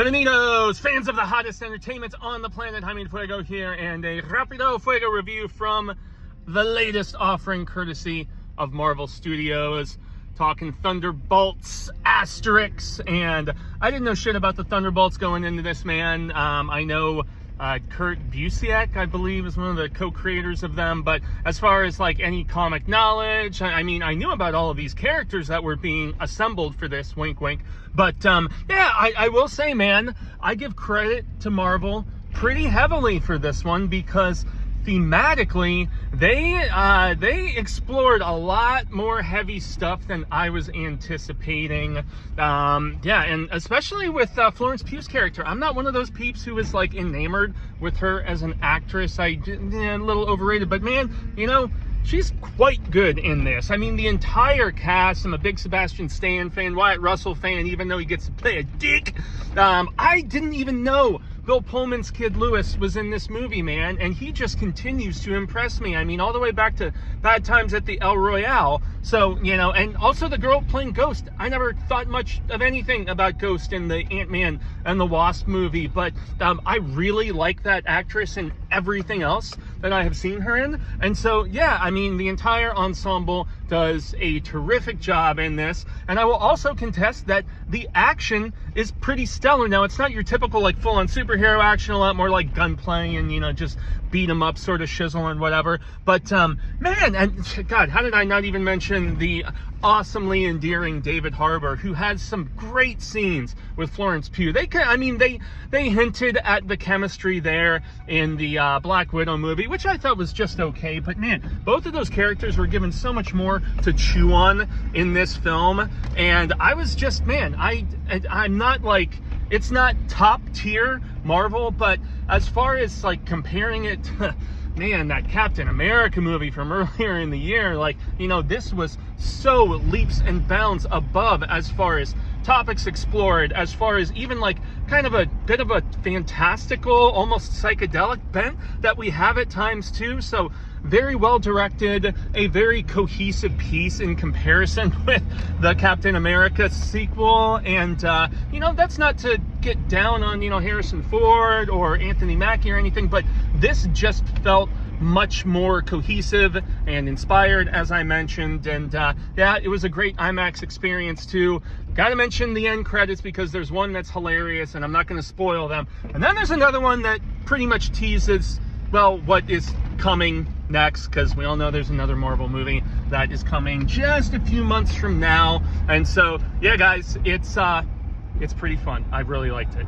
Bienvenidos, fans of the hottest entertainment on the planet. I'm Fuego here, and a Rapido Fuego review from the latest offering courtesy of Marvel Studios. Talking Thunderbolts, Asterix, and I didn't know shit about the Thunderbolts going into this, man. I know Kurt Busiek, I believe, is one of the co-creators of them, but as far as like any comic knowledge, I mean, I knew about all of these characters that were being assembled for this, wink wink, but yeah, I will say, man, I give credit to Marvel pretty heavily for this one, because thematically they explored a lot more heavy stuff than I was anticipating. Yeah, and especially with Florence Pugh's character. I'm not one of those peeps who is like enamored with her as an actress. A little overrated, but man, you know, she's quite good in this. I mean, the entire cast. I'm a big Sebastian Stan fan, Wyatt Russell fan, even though he gets to play a dick. I didn't even know Bill Pullman's kid Lewis was in this movie, man, and he just continues to impress me. I mean, all the way back to Bad Times at the El Royale. So, you know, and also the girl playing Ghost. I never thought much of anything about Ghost in the Ant-Man and the Wasp movie, but I really like that actress in everything else that I have seen her in. And so, yeah, I mean, the entire ensemble does a terrific job in this. And I will also contest that the action is pretty stellar. Now, it's not your typical, like, full-on superhero action, a lot more like gunplay and, you know, just beat 'em up sort of shizzle and whatever. But, man, and God, how did I not even mention the awesomely endearing David Harbour, who had some great scenes with Florence Pugh. They hinted at the chemistry there in the Black Widow movie, which I thought was just okay, but man, both of those characters were given so much more to chew on in this film, and I was just, man, I'm not like, it's not top tier Marvel, but as far as like comparing it to, man, that Captain America movie from earlier in the year, like, you know, this was so leaps and bounds above as far as topics explored, as far as even like kind of a bit of a fantastical, almost psychedelic bent that we have at times too. So very well directed, a very cohesive piece in comparison with the Captain America sequel. And you know, that's not to get down on, you know, Harrison Ford or Anthony Mackie or anything, but this just felt much more cohesive and inspired, as I mentioned. And yeah, it was a great IMAX experience too. Gotta mention the end credits, because there's one that's hilarious and I'm not going to spoil them, and then there's another one that pretty much teases, well, what is coming next, because we all know there's another Marvel movie that is coming just a few months from now. And so yeah, guys, it's pretty fun. I really liked it.